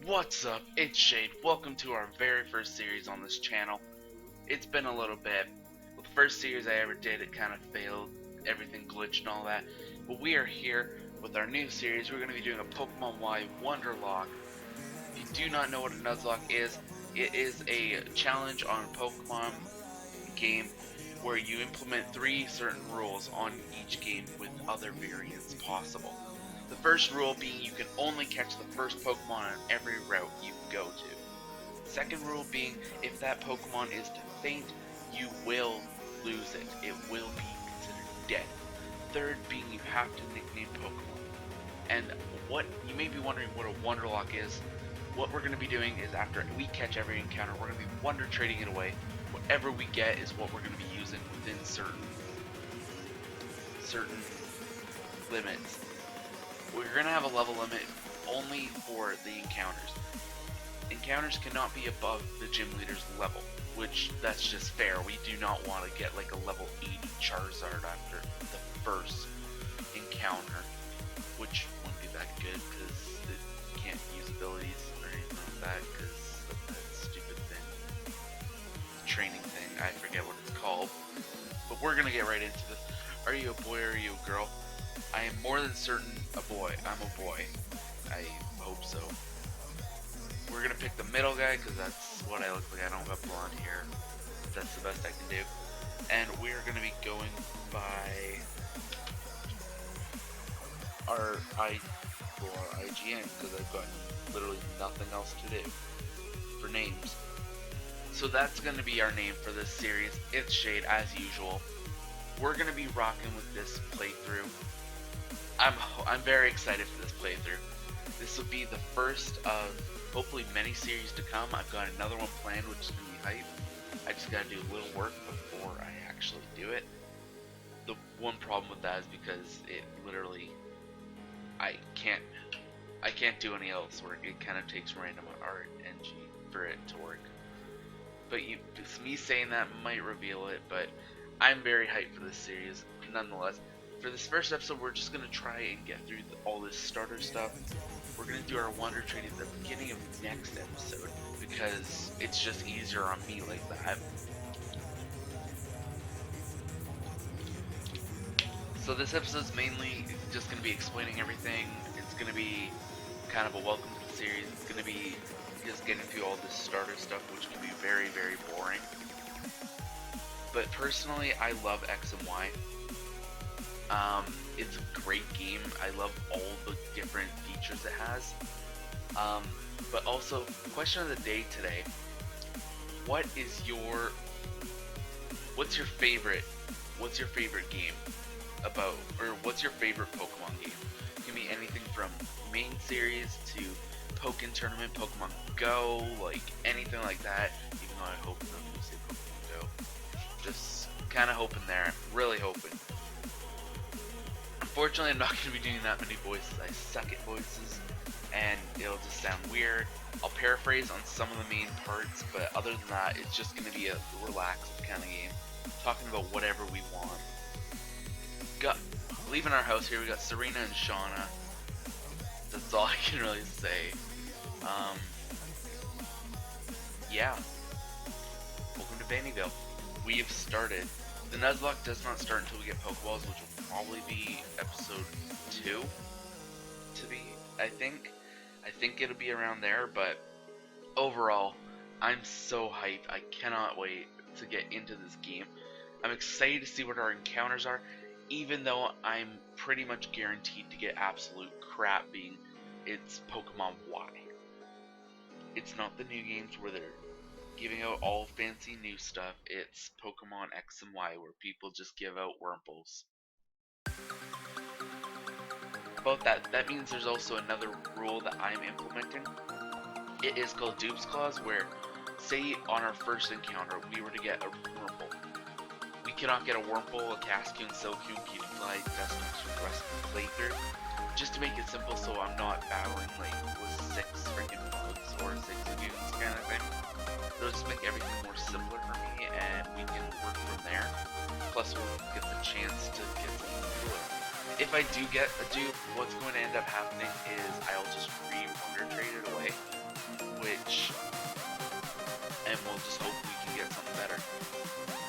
What's up? It's Shade. Welcome to our very first series on this channel. It's been a little bit. Well, the first series I ever did, it kind of failed. Everything glitched and all that. But we are here with our new series. We're going to be doing a Pokemon Y Wonderlocke. If you do not know what a Nuzlocke is, it is a challenge on Pokemon game where you implement 3 certain rules on each game with other variants possible. The first rule being you can only catch the first Pokemon on every route you go to. Second rule being if that Pokemon is to faint, you will lose it. It will be considered dead. Third being you have to nickname Pokemon. And what you may be wondering what a Wonderlocke is, what we're going to be doing is after we catch every encounter, we're going to be Wonder Trading it away. Whatever we get is what we're going to be using within certain limits. We're going to have a level limit only for the encounters. Encounters cannot be above the gym leader's level, which that's just fair. We do not want to get like a level 80 Charizard after the first encounter, which wouldn't be that good because it can't use abilities or anything like that because of that stupid thing. Training thing, I forget what it's called. But we're going to get right into this. Are you a boy or are you a girl? I am more than certain a boy. I'm a boy. I hope so. We're gonna pick the middle guy because that's what I look like. I don't have blonde hair. That's the best I can do. And we're gonna be going by our IGN because I've got literally nothing else to do for names. So that's gonna be our name for this series. ItzShade as usual. We're gonna be rocking with this playthrough. I'm very excited for this playthrough. This will be the first of hopefully many series to come. I've got another one planned which is going to be hype. I just got to do a little work before I actually do it. The one problem with that is because it literally, I can't do any else work. It kind of takes random art NG for it to work. But just me saying that might reveal it, but I'm very hyped for this series nonetheless. For this first episode, we're just going to try and get through all this starter stuff. We're going to do our Wonder Trade at the beginning of next episode because it's just easier on me like that. So this episode's mainly just going to be explaining everything. It's going to be kind of a welcome to the series. It's going to be just getting through all this starter stuff, which can be very, very boring. But personally, I love X and Y. It's a great game. I love all the different features it has. But also, question of the day today: what's your favorite game about, or what's your favorite Pokemon game? It can be anything from main series to Pokken Tournament, Pokemon Go, like anything like that. Even though I hope nobody say Pokemon Go. Just kind of hoping there. Really hoping. Unfortunately, I'm not going to be doing that many voices. I suck at voices, and it'll just sound weird. I'll paraphrase on some of the main parts, but other than that, it's just going to be a relaxed kind of game, talking about whatever we want. Leaving our house here, we got Serena and Shauna. That's all I can really say. Yeah. Welcome to Bannyville. We have started. The Nuzlocke does not start until we get Pokeballs, which will probably be episode 2 to be, I think it'll be around there, but overall, I'm so hyped. I cannot wait to get into this game. I'm excited to see what our encounters are, even though I'm pretty much guaranteed to get absolute crap being it's Pokemon Y. It's not the new games where they're giving out all fancy new stuff. It's Pokemon X and Y where people just give out Wurmples. About that means there's also another rule that I'm implementing. It is called Dupe's Clause, where say on our first encounter we were to get a Wurmple. We cannot get a Wurmple, a Cascoon, Silcoon, Cutiefly, Dusknox for the rest of the playthrough. Just to make it simple so I'm not battling like with 6 freaking bugs or 6 goons kind of thing. It'll just make everything more simpler for me, and we can work from there. Plus, we'll get the chance to get something cooler. If I do get a dupe, what's going to end up happening is I'll just re-Wonder Trade it away. which, and we'll just hope we can get something better.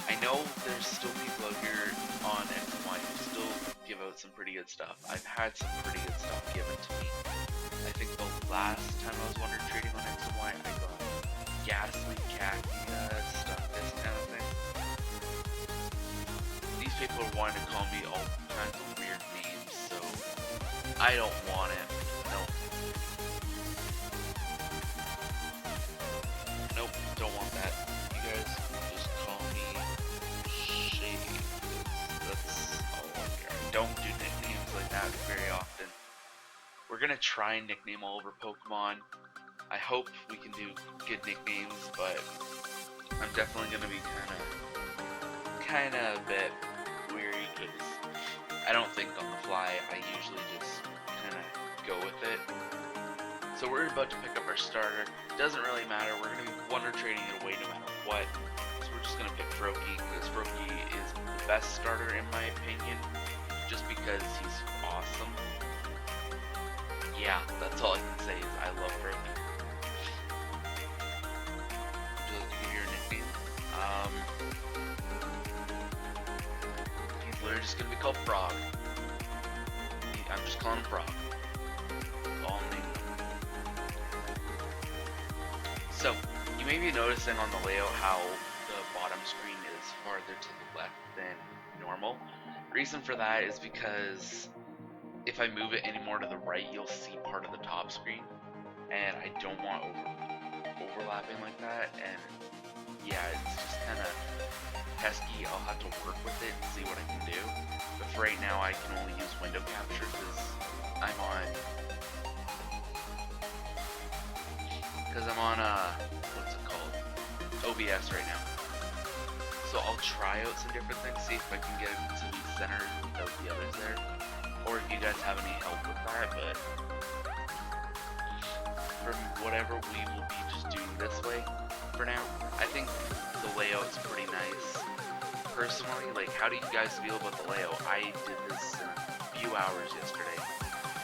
I know there's still people out here on XY who still give out some pretty good stuff. I've had some pretty good stuff given to me. I think the last time I was Wonder Trading on XY, I got Ghastly Khaki stuff, this kind of thing. These people are wanting to call me all kinds of weird names, so I don't want it. Nope. Nope, don't want that. You guys just call me Shade. That's all I care. I don't do nicknames like that very often. We're gonna try and nickname all of our Pokemon. I hope we can do good nicknames, but I'm definitely gonna be kinda a bit weary because I don't think on the fly. I usually just kinda go with it. So we're about to pick up our starter. Doesn't really matter. We're gonna be Wonder Trading it away no matter what. So we're just gonna pick Froakie because Froakie is the best starter in my opinion, just because he's awesome. Yeah, that's all I can say is I love Froakie. Would you like to give your nickname? He's literally just gonna be called Frog. I'm just calling him Frog. All named. So, you may be noticing on the layout how the bottom screen is farther to the left than normal. Reason for that is because if I move it any more to the right, you'll see part of the top screen, and I don't want overlapping like that, and yeah, it's just kind of pesky. I'll have to work with it and see what I can do, but for right now I can only use window capture because I'm on what's it called, OBS right now. So I'll try out some different things, see if I can get it to be centered without the others there, or if you guys have any help with that. But from whatever, we will be just doing this way for now. I think the layout's pretty nice. Personally, like, how do you guys feel about the layout? I did this in a few hours yesterday.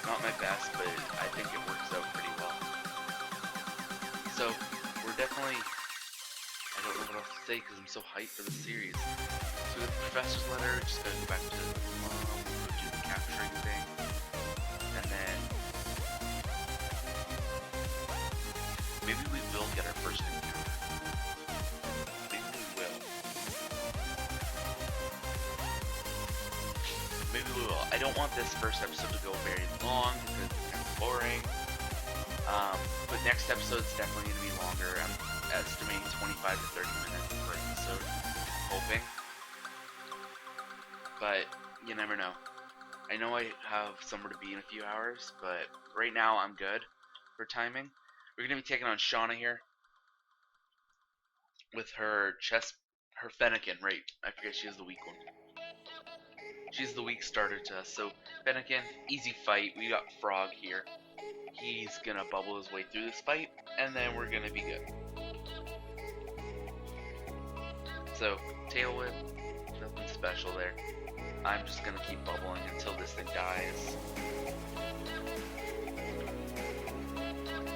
Not my best, but I think it works out pretty well. So, we're definitely, I don't know what else to say because I'm so hyped for the series. So with the professor's letter, just gotta go back to mom, go do the capturing thing, and then maybe we will get our first encounter. Maybe we will. Maybe we will. I don't want this first episode to go very long because it's kind of boring. But next episode's definitely going to be longer. I'm estimating 25 to 30 minutes per episode, hoping. But you never know. I know I have somewhere to be in a few hours, but right now I'm good for timing. We're going to be taking on Shauna here with her Fennekin, right? I forget she has the weak one. She's the weak starter to us. So Fennekin, easy fight. We got Frog here. He's gonna bubble his way through this fight, and then we're gonna be good. So, Tail Whip, nothing special there. I'm just gonna keep bubbling until this thing dies.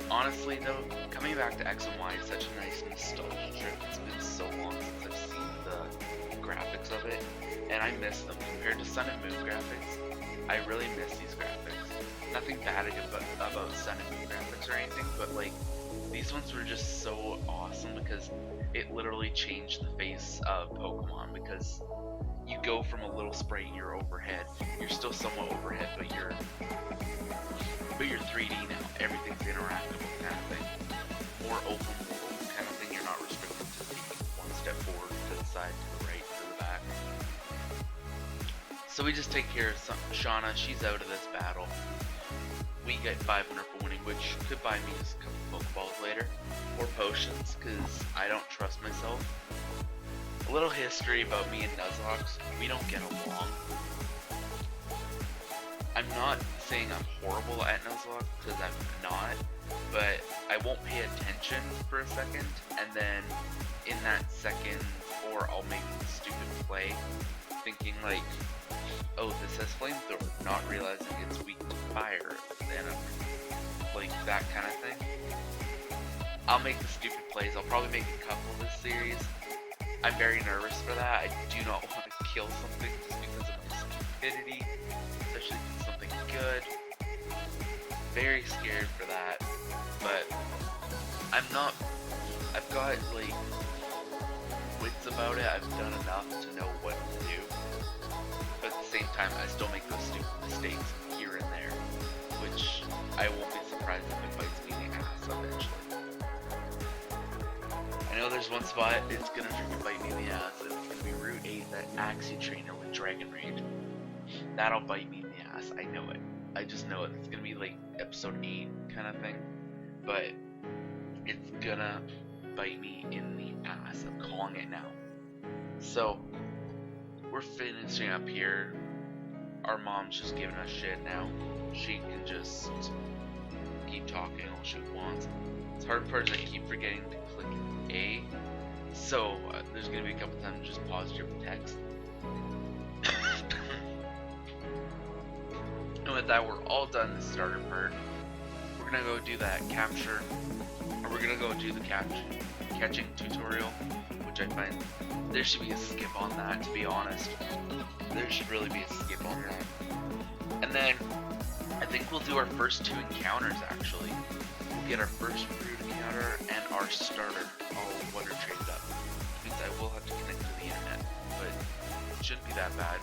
Honestly though, coming back to X and Y is such a nice nostalgia trip. It's been so long since I've seen the graphics of it, and I miss them. Compared to Sun and Moon graphics, I really miss these graphics. Nothing bad about Sun and Moon graphics or anything, but like, these ones were just so awesome because it literally changed the face of Pokemon, because you go from a little sprite, you're overhead, you're still somewhat overhead, but you're 3D now, everything's interactive kind of thing, or open world kind of thing. You're not restricted to taking one step forward, to the side, to the right, to the back. So we just take care of Shauna. She's out of this battle. We get 500 for winning, which could buy me just a couple Pokeballs later, or potions, because I don't trust myself. A little history about me and Nuzlocke: we don't get along. I'm not saying I'm horrible at Nuzlocke, because I'm not, but I won't pay attention for a second, and then in that second, or I'll make a stupid play, thinking like, oh, this has Flamethrower, not realizing it's weak to fire, and like that kind of thing. I'll make the stupid plays. I'll probably make a couple this series. I'm very nervous for that. I do not want to kill something just because of my stupidity, especially if it's something good. Very scared for that, but I'm not. I've got like wits about it. I've done enough to know what to do, but at the same time, I still make those stupid mistakes here and there, which I won't be surprised if it bites me in the ass eventually. I know there's one spot it's gonna freaking bite me in the ass. It's gonna be Route 8, that Axie trainer with Dragon Rage. That'll bite me in the ass. I know it. I just know it. It's gonna be like episode 8 kind of thing, but it's gonna bite me in the ass. I'm calling it now. So we're finishing up here. Our mom's just giving us shit now. She can just keep talking all she wants. It's hard part is I keep forgetting to click A, so there's gonna be a couple times just pause your text. And with that, we're all done the starter part. We're gonna go do that capture, or we're gonna go do the catching tutorial, which I find there should be a skip on that, to be honest. There should really be a skip on that. And then I think we'll do our first 2 encounters actually. We'll get our first fruit encounter and our starter all Wonder Traded up. Which means I will have to connect to the internet, but it shouldn't be that bad.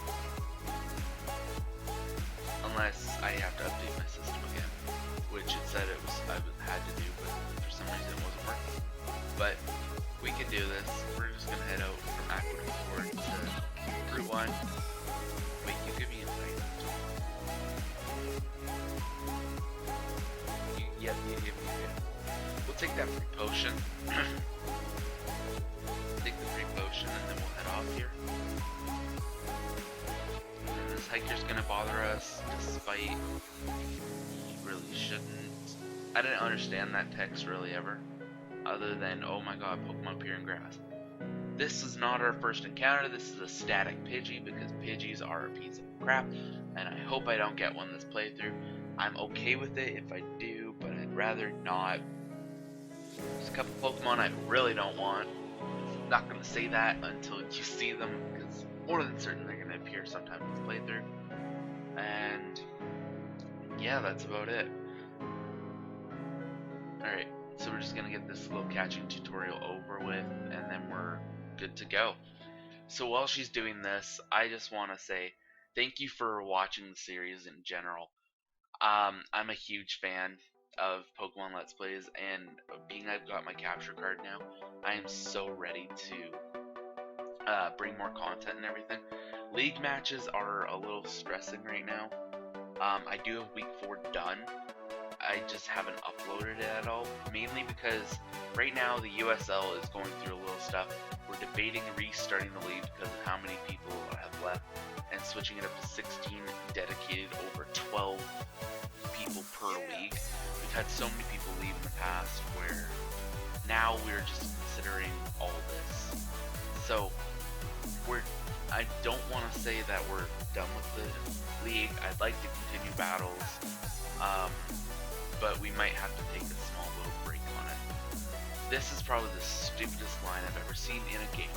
Unless I have to update my system again, which it said I had to do, but for some reason it wasn't working. But we can do this. We're just gonna head out from Aqua Fort to Route 1. Wait, you give me a fight. Yep, you give me a. We'll take that free potion. Take the free potion and then we'll head off here. This hiker's gonna bother us, despite he really shouldn't. I didn't understand that text really ever, other than, oh my god, Pokemon appear in grass. This is not our first encounter. This is a static Pidgey, because Pidgeys are a piece of crap, and I hope I don't get one this playthrough. I'm okay with it if I do, but I'd rather not. There's a couple Pokemon I really don't want. I'm not gonna say that until you see them, because more than certain they're gonna appear sometime in this playthrough. And yeah, that's about it. Alright, so we're just gonna get this little catching tutorial over with, and then we're good to go. So while she's doing this, I just want to say thank you for watching the series in general. I'm a huge fan of Pokemon Let's Plays, and being I've got my capture card now, I am so ready to bring more content and everything. League matches are a little stressing right now. I do have week 4 done. I just haven't uploaded it at all, mainly because right now the USL is going through a little stuff. We're debating restarting the league because of how many people have left, and switching it up to 16 dedicated over 12 people per league. We've had so many people leave in the past where now we're just considering all this. So I don't want to say that we're done with the league. I'd like to continue battles, but we might have to take a small little break on it. This is probably the stupidest line I've ever seen in a game.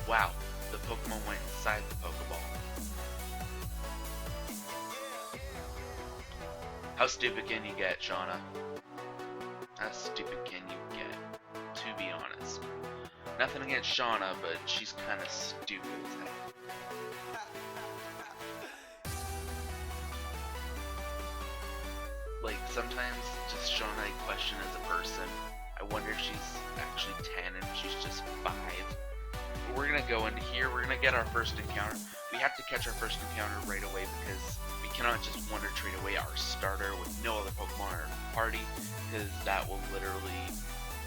Wow, the Pokemon went inside the Pokeball. How stupid can you get, Shauna? How stupid can you get, to be honest? Nothing against Shauna, but she's kind of stupid as heck. Like, sometimes just Shauna I question as a person. I wonder if she's actually 10 and she's just 5. But we're gonna go into here, we're gonna get our first encounter. We have to catch our first encounter right away because we cannot just Wonder Trade away our starter with no other Pokemon in our party, because that will literally,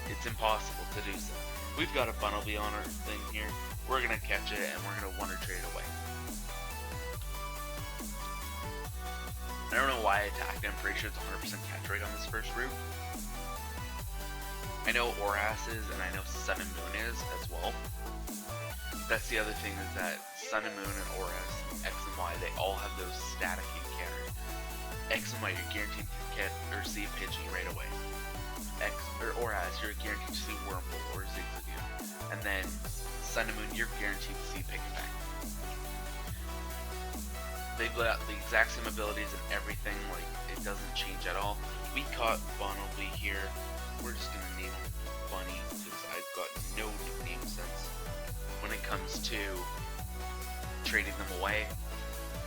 it's impossible to do so. We've got a Bunnelby on our thing here, we're gonna catch it and we're gonna Wonder Trade away. I don't know why I attacked it. I'm pretty sure it's 100% catch rate on this first route. I know Oras is, and I know Sun and Moon is as well. That's the other thing, is that Sun and Moon and Oras, X and Y, they all have those static encounters. X and Y, you're guaranteed to get or see a Pidgey right away. X or S, you're guaranteed to see Wormhole or Zigzagoon. And then Sun and Moon, you're guaranteed to see Pick and Bang. They've got the exact same abilities and everything, like, it doesn't change at all. We caught Bonelby here. We're just gonna name him Bunny, because I've got no nickname sense when it comes to trading them away.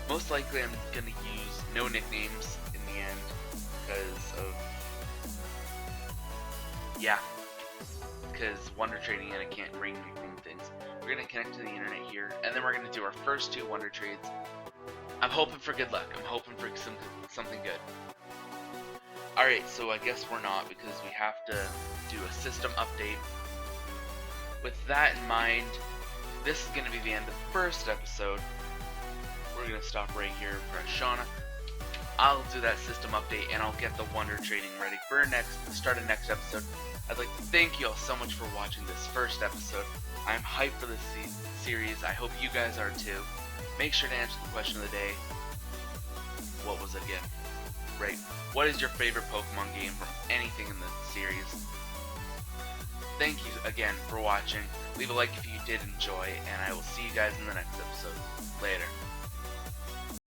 Most likely I'm gonna use no nicknames in the end, because of, yeah, because Wonder Trading and I can't bring nickname things. We're gonna connect to the internet here, and then we're gonna do our first 2 Wonder Trades. I'm hoping for good luck. I'm hoping for something good. Alright, so I guess we're not, because we have to do a system update. With that in mind, this is going to be the end of the first episode. We're going to stop right here and press Shauna. I'll do that system update, and I'll get the Wonder Trading ready for start of next episode. I'd like to thank you all so much for watching this first episode. I'm hyped for this series. I hope you guys are too. Make sure to answer the question of the day. What was it again? Right. What is your favorite Pokemon game from anything in the series? Thank you again for watching. Leave a like if you did enjoy, and I will see you guys in the next episode. Later.